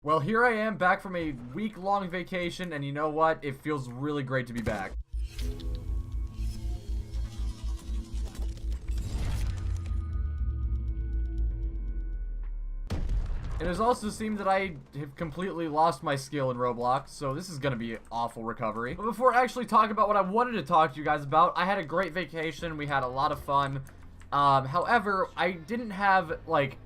Well, here I am back from a week-long vacation, and you know what? It feels really great to be back. It has also seemed that I have completely lost my skill in Roblox, so this is gonna be an awful recovery. But before I actually talk about what I wanted to talk to you guys about, I had a great vacation, we had a lot of fun. However, I didn't have, like,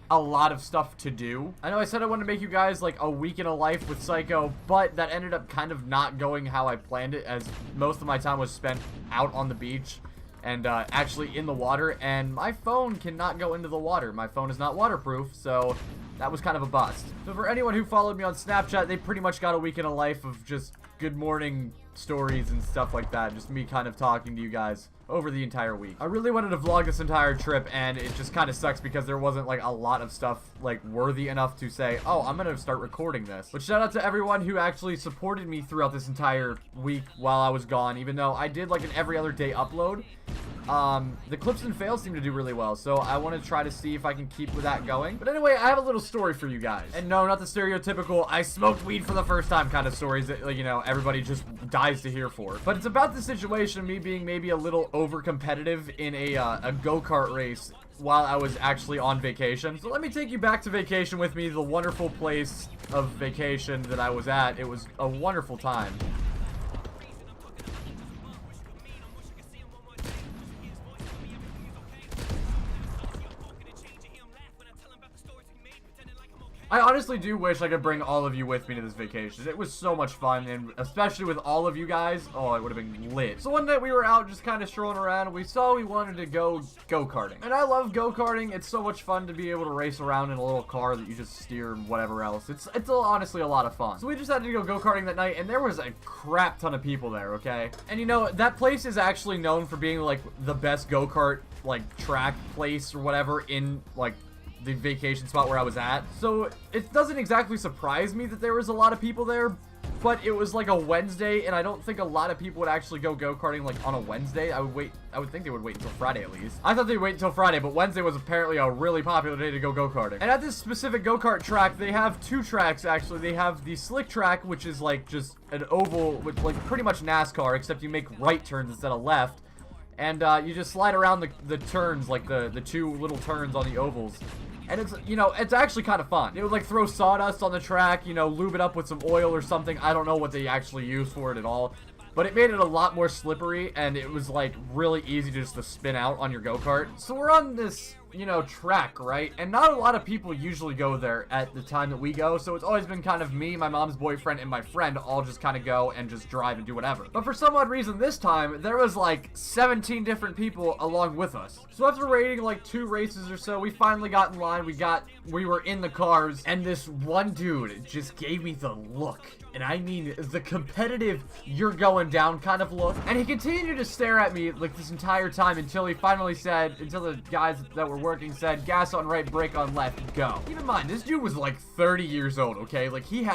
a lot of stuff to do. I know I said I wanted to make you guys, like, a week in a life with Psycho, but that ended up kind of not going how I planned it, as most of my time was spent out on the beach and actually in the water, and my phone cannot go into the water. My phone is not waterproof, so that was kind of a bust. So for anyone who followed me on Snapchat, they pretty much got a week in a life of just good morning stories and stuff like that. Just me kind of talking to you guys over the entire week. I really wanted to vlog this entire trip, and it just kind of sucks because there wasn't like a lot of stuff like worthy enough to say, oh, I'm gonna start recording this. But shout out to everyone who actually supported me throughout this entire week while I was gone, even though I did like an every other day upload. The clips and fails seem to do really well, so I want to try to see if I can keep with that going. But anyway, I have a little story for you guys. And no, not the stereotypical, I smoked weed for the first time kind of stories that, like, you know, everybody just dies to hear for. But it's about the situation of me being maybe a little over-competitive in a go-kart race while I was actually on vacation. So let me take you back to vacation with me, the wonderful place of vacation that I was at. It was a wonderful time. I honestly do wish I could bring all of you with me to this vacation. It was so much fun, and especially with all of you guys, oh, it would have been lit. So one night we were out just kind of strolling around, and we saw we wanted to go go-karting. And I love go-karting. It's so much fun to be able to race around in a little car that you just steer and whatever else. It's honestly a lot of fun. So we just had to go go-karting that night, and there was a crap ton of people there, okay? And you know, that place is actually known for being like the best go-kart like track place or whatever in like the vacation spot where I was at. So it doesn't exactly surprise me that there was a lot of people there, but it was like a Wednesday, and I don't think a lot of people would actually go go-karting like on a Wednesday. I would think they would wait until Friday at least. I thought they'd wait until Friday, but Wednesday was apparently a really popular day to go go-karting. And at this specific go-kart track, they have two tracks actually. They have the slick track, which is like just an oval with like pretty much NASCAR, except you make right turns instead of left. And you just slide around the turns, like the two little turns on the ovals. And it's, you know, it's actually kind of fun. It would like throw sawdust on the track, you know, lube it up with some oil or something. I don't know what they actually use for it at all. But it made it a lot more slippery, and it was like really easy just to spin out on your go-kart. So we're on this, you know, track, right? And not a lot of people usually go there at the time that we go, so it's always been kind of me, my mom's boyfriend, and my friend all just kind of go and just drive and do whatever. But for some odd reason this time, there was like 17 different people along with us. So after waiting like 2 races or so, we finally got in line, we were in the cars, and this one dude just gave me the look. And I mean the competitive, you're going down kind of look. And he continued to stare at me like this entire time until he finally said, until the guys that were working said, gas on right, brake on left, go. Keep in mind, this dude was like 30 years old, okay? Like he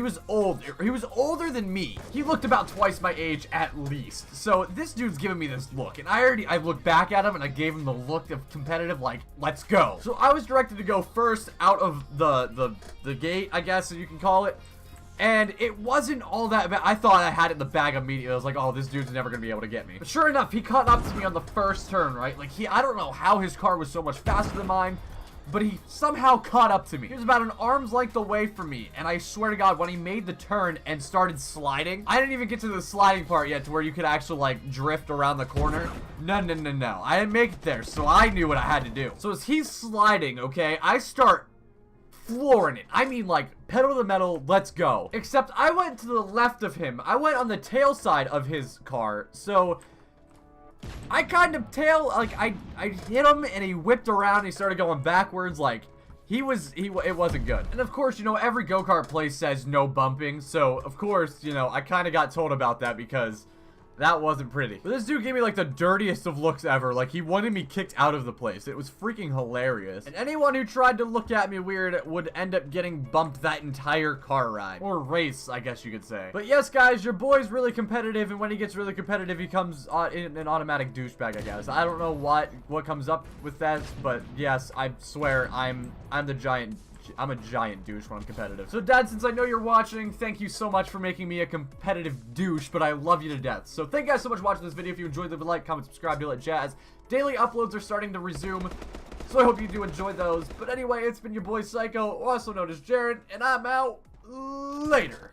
was old. He was older than me. He looked about twice my age at least. So this dude's giving me this look, and I looked back at him and I gave him the look of competitive, like, let's go. So I was directed to go first out of the gate, I guess you can call it. And it wasn't all that bad. I thought I had it in the bag immediately. I was like, oh, this dude's never gonna be able to get me. But sure enough, he caught up to me on the first turn, right? Like, I don't know how his car was so much faster than mine, but he somehow caught up to me. He was about an arm's length away from me, and I swear to God, when he made the turn and started sliding, I didn't even get to the sliding part yet to where you could actually, like, drift around the corner. No. I didn't make it there, so I knew what I had to do. So as he's sliding, okay, I start flooring it. I mean, like, pedal to the metal, let's go. Except I went to the left of him. I went on the tail side of his car, so I kind of I hit him and he whipped around and he started going backwards. Like, it wasn't good. And of course, you know, every go-kart place says no bumping, so of course, you know, I kind of got told about that because that wasn't pretty. But this dude gave me like the dirtiest of looks ever. Like, he wanted me kicked out of the place. It was freaking hilarious. And anyone who tried to look at me weird would end up getting bumped that entire car ride. Or race, I guess you could say. But yes, guys, your boy's really competitive, and when he gets really competitive, he comes in an automatic douchebag, I guess. I don't know what comes up with that, but yes, I swear, I'm the giant I'm a giant douche when I'm competitive. So Dad, since I know you're watching, thank you so much for making me a competitive douche, but I love you to death. So thank you guys so much for watching this video. If you enjoyed, leave a like, comment, subscribe, do it jazz. Daily uploads are starting to resume, so I hope you do enjoy those. But anyway, it's been your boy Psycho, also known as Jared, and I'm out later.